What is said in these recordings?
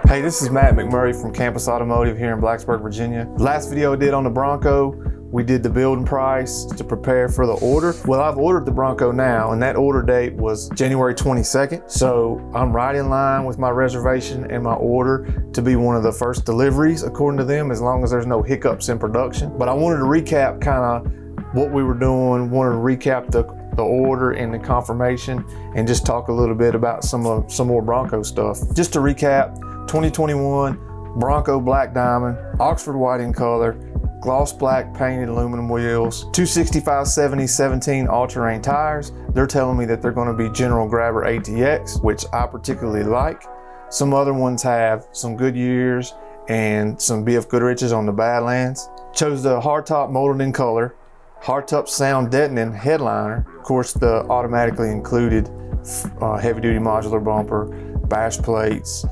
Hey, this is Matt McMurray from Campus Automotive here in Blacksburg, Virginia. Last video I did on the Bronco, we did the build and price to prepare for the order. Well, I've ordered the Bronco now, and that order date was January 22nd. So I'm right in line with my reservation and my order to be one of the first deliveries, according to them, as long as there's no hiccups in production. But I wanted to recap kind of what we were doing, wanted to recap the order and the confirmation, and just talk a little bit about some more Bronco stuff. Just to recap, 2021 Bronco Black Diamond, Oxford white in color, gloss black painted aluminum wheels, 265/70 17 all-terrain tires. They're telling me that they're going to be General Grabber ATX, which I particularly like. Some other ones have some Goodyears and some BF Goodriches on the Badlands. Chose the hardtop molded in color, hardtop sound deadening headliner. Of course, the automatically included heavy duty modular bumper, bash plates.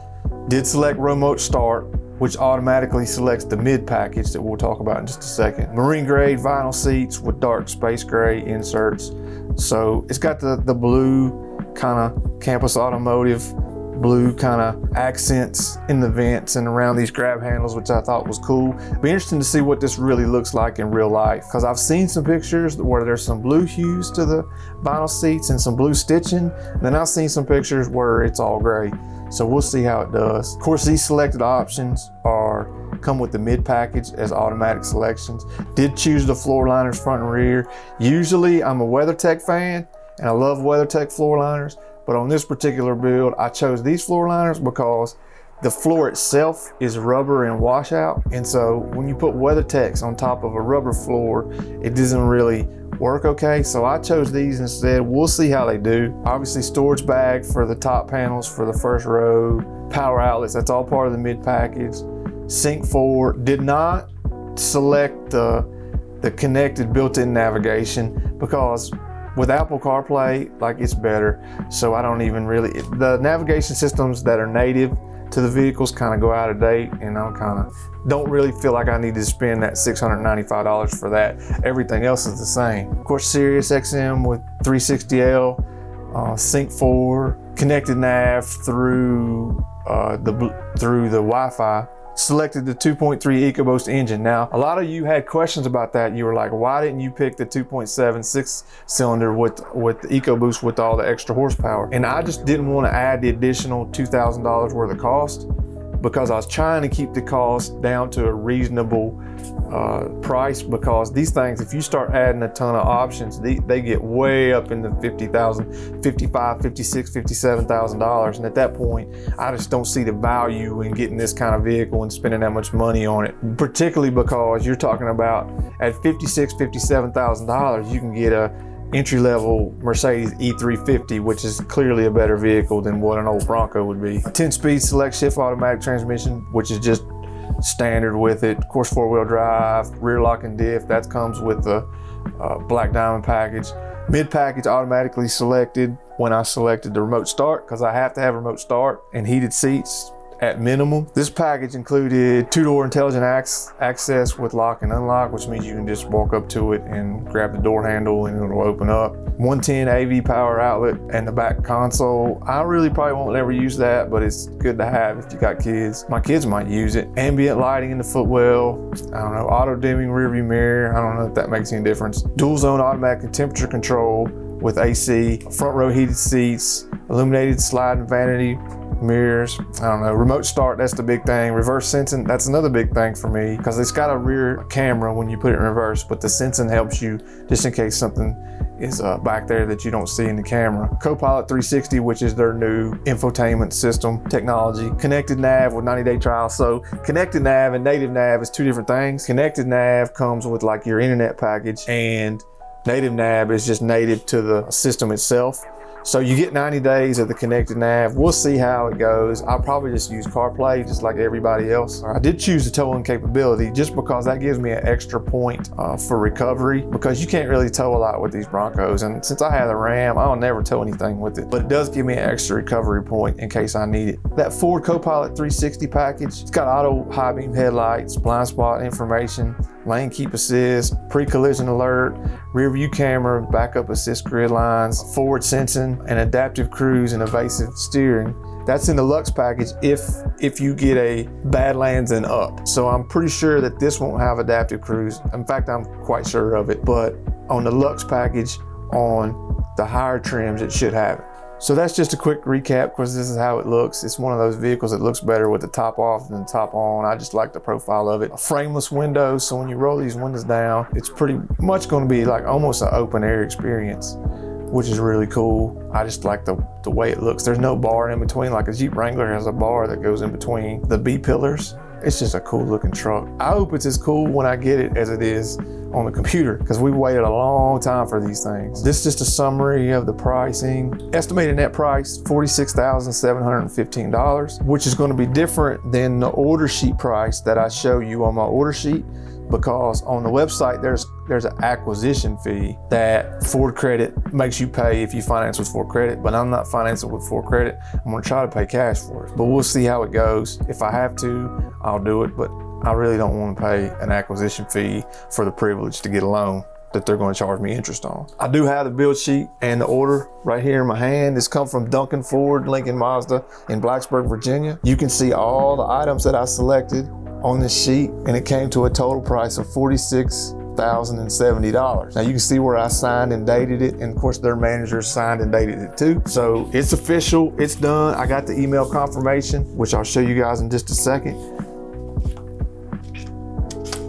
Did select remote start, which automatically selects the mid package that we'll talk about in just a second. Marine grade vinyl seats with dark space gray inserts. So it's got the blue kind of Campus Automotive blue kind of accents in the vents and around these grab handles, which I thought was cool. Be interesting to see what this really looks like in real life, because I've seen some pictures where there's some blue hues to the vinyl seats and some blue stitching. And then I've seen some pictures where it's all gray. So we'll see how it does. Of course, these selected options come with the mid package as automatic selections. Did choose the floor liners front and rear. Usually I'm a WeatherTech fan and I love WeatherTech floor liners, but on this particular build, I chose these floor liners because the floor itself is rubber and washout. And so when you put WeatherTechs on top of a rubber floor, it doesn't really work okay. So I chose these instead. We'll see how they do. Obviously storage bag for the top panels for the first row, power outlets, that's all part of the mid package. Sync 4, did not select the connected built-in navigation because with Apple CarPlay, like, it's better. So I don't even really, the navigation systems that are native to the vehicles kind of go out of date, and I don't really feel like I need to spend that $695 for that. Everything else is the same. Of course, Sirius XM with 360L, Sync 4, connected nav through the Wi-Fi. Selected the 2.3 EcoBoost engine. Now, a lot of you had questions about that. You were like, why didn't you pick the 2.7 6-cylinder with the EcoBoost with all the extra horsepower? And I just didn't want to add the additional $2,000 worth of cost, because I was trying to keep the cost down to a reasonable price, because these things, if you start adding a ton of options, they get way up in the $50,000, $55,000, $56,000, $57,000. And at that point, I just don't see the value in getting this kind of vehicle and spending that much money on it, particularly because you're talking about at $56,000, $57,000, you can get a entry-level Mercedes E350, which is clearly a better vehicle than what an old Bronco would be. 10-speed select shift automatic transmission, which is just standard with it. Of course, 4-wheel drive, rear lock and diff, that comes with the Black Diamond package. Mid-package automatically selected when I selected the remote start, because I have to have remote start, and heated seats at minimum. This package included 2-door intelligent access with lock and unlock, which means you can just walk up to it and grab the door handle and it'll open up. 110 AV power outlet and the back console. I really probably won't ever use that, but it's good to have if you got kids. My kids might use it. Ambient lighting in the footwell. I don't know, auto dimming rear view mirror. I don't know if that makes any difference. Dual zone automatic temperature control with AC. Front row heated seats. Illuminated sliding vanity mirrors. I don't know, remote start, that's the big thing. Reverse sensing, that's another big thing for me, because it's got a rear camera when you put it in reverse, but the sensing helps you just in case something is back there that you don't see in the camera. Copilot 360, which is their new infotainment system technology. Connected nav with 90-day trial. So connected nav and native nav is two different things. Connected nav comes with like your internet package, and native nav is just native to the system itself. So you get 90 days of the connected nav. We'll see how it goes. I'll probably just use CarPlay just like everybody else. I did choose the towing capability just because that gives me an extra point for recovery, because you can't really tow a lot with these Broncos. And since I have the Ram, I'll never tow anything with it, but it does give me an extra recovery point in case I need it. That Ford Copilot 360 package, it's got auto high beam headlights, blind spot information, lane keep assist, pre-collision alert, rear view camera, backup assist grid lines, forward sensing, and adaptive cruise and evasive steering. That's in the Lux package if you get a Badlands and up. So I'm pretty sure that this won't have adaptive cruise. In fact, I'm quite sure of it, but on the Lux package, on the higher trims, it should have it. So that's just a quick recap, because this is how it looks. It's one of those vehicles that looks better with the top off than the top on. I just like the profile of it. A frameless window, so when you roll these windows down, it's pretty much going to be like almost an open air experience, which is really cool. I just like the way it looks. There's no bar in between, like a Jeep Wrangler has a bar that goes in between the B-pillars. It's just a cool looking truck. I hope it's as cool when I get it as it is on the computer, because we've waited a long time for these things. This is just a summary of the pricing. Estimated net price, $46,715, which is going to be different than the order sheet price that I show you on my order sheet, because on the website there's an acquisition fee that Ford Credit makes you pay if you finance with Ford Credit, but I'm not financing with Ford Credit. I'm gonna try to pay cash for it, but we'll see how it goes. If I have to, I'll do it, but I really don't want to pay an acquisition fee for the privilege to get a loan that they're going to charge me interest on. I do have the build sheet and the order right here in my hand. This comes from Duncan Ford, Lincoln Mazda in Blacksburg, Virginia. You can see all the items that I selected on this sheet, and it came to a total price of $46,070. Now you can see where I signed and dated it, and of course their manager signed and dated it too. So it's official, it's done. I got the email confirmation, which I'll show you guys in just a second.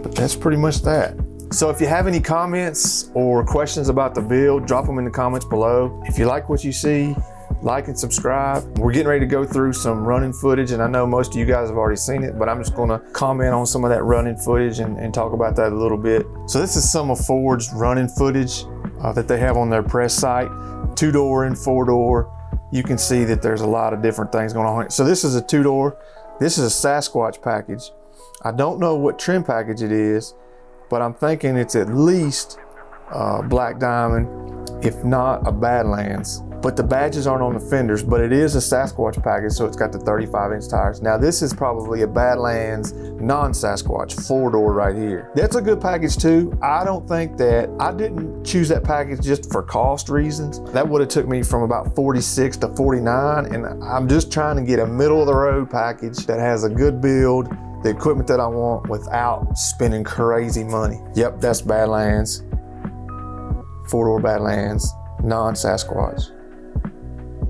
But that's pretty much that. So if you have any comments or questions about the build, drop them in the comments below. If you like what you see, like and subscribe. We're getting ready to go through some running footage, and I know most of you guys have already seen it, but I'm just gonna comment on some of that running footage and talk about that a little bit. So this is some of Ford's running footage that they have on their press site, 2-door and 4-door. You can see that there's a lot of different things going on. So this is a 2-door. This is a Sasquatch package. I don't know what trim package it is, but I'm thinking it's at least Black Diamond, if not a Badlands. But the badges aren't on the fenders, but it is a Sasquatch package, so it's got the 35-inch tires. Now this is probably a Badlands non-Sasquatch 4-door right here. That's a good package too. I don't think that, I didn't choose that package just for cost reasons. That would have took me from about 46 to 49, and I'm just trying to get a middle of the road package that has a good build, the equipment that I want without spending crazy money. Yep, that's Badlands, 4-door Badlands, non-Sasquatch,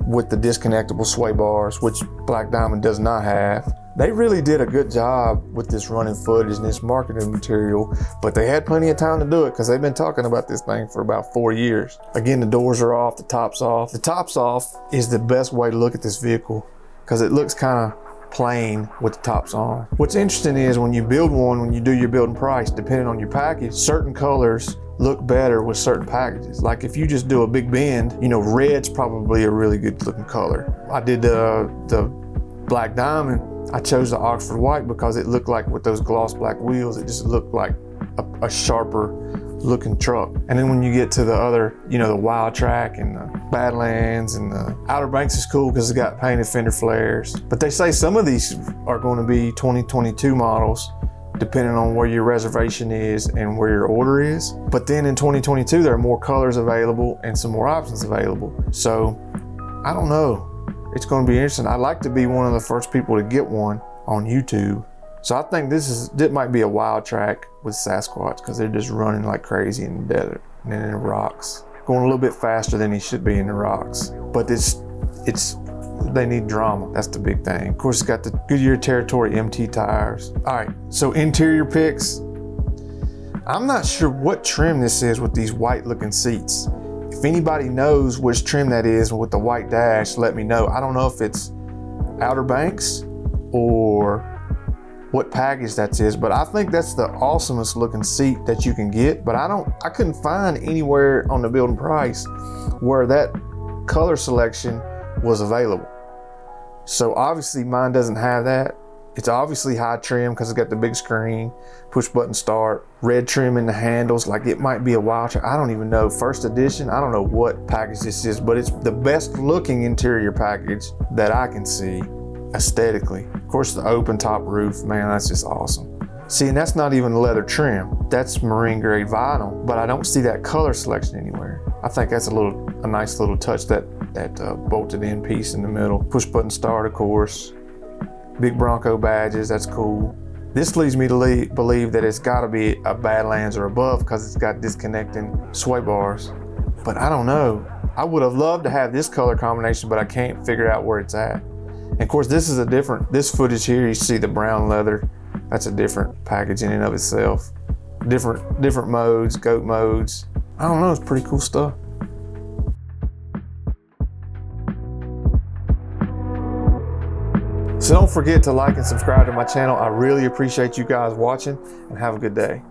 with the disconnectable sway bars, which Black Diamond does not have. They really did a good job with this running footage and this marketing material, but they had plenty of time to do it because they've been talking about this thing for about 4 years. Again, the doors are off, the top's off. The top's off is the best way to look at this vehicle because it looks kind of plain with the tops on. What's interesting is when you build one, when you do your build and price, depending on your package, certain colors look better with certain packages. Like if you just do a big bend, you know, red's probably a really good looking color. I did the Black Diamond. I chose the Oxford White because it looked like with those gloss black wheels, it just looked like a sharper looking truck. And then when you get to the other, you know, the Wild Track and the Badlands and the Outer Banks is cool because it's got painted fender flares. But they say some of these are going to be 2022 models, depending on where your reservation is and where your order is. But then in 2022, there are more colors available and some more options available. So I don't know. It's going to be interesting. I'd like to be one of the first people to get one on YouTube. So I think this might be a Wild Track with Sasquatch because they're just running like crazy in the desert and in the rocks. Going a little bit faster than he should be in the rocks. But they need drama. That's the big thing. Of course, it's got the Goodyear Territory MT tires. All right, so interior pics. I'm not sure what trim this is with these white looking seats. If anybody knows which trim that is with the white dash, let me know. I don't know if it's Outer Banks or what package that is, but I think that's the awesomest looking seat that you can get. But I couldn't find anywhere on the build and price where that color selection was available. So obviously mine doesn't have that. It's obviously high trim because it's got the big screen, push button start, red trim in the handles. Like it might be a Wild Track. I don't even know. First edition, I don't know what package this is, but it's the best looking interior package that I can see aesthetically. Of course, the open top roof, man, that's just awesome. See, and that's not even leather trim. That's marine grade vinyl, but I don't see that color selection anywhere. I think that's a nice little touch that that bolted in piece in the middle. Push button start, of course. Big Bronco badges, that's cool. This leads me to believe that it's gotta be a Badlands or above because it's got disconnecting sway bars. But I don't know. I would have loved to have this color combination, but I can't figure out where it's at. And of course, this is this footage here, you see the brown leather. That's a different package in and of itself. Different modes, goat modes. I don't know, it's pretty cool stuff. So don't forget to like and subscribe to my channel. I really appreciate you guys watching, and have a good day.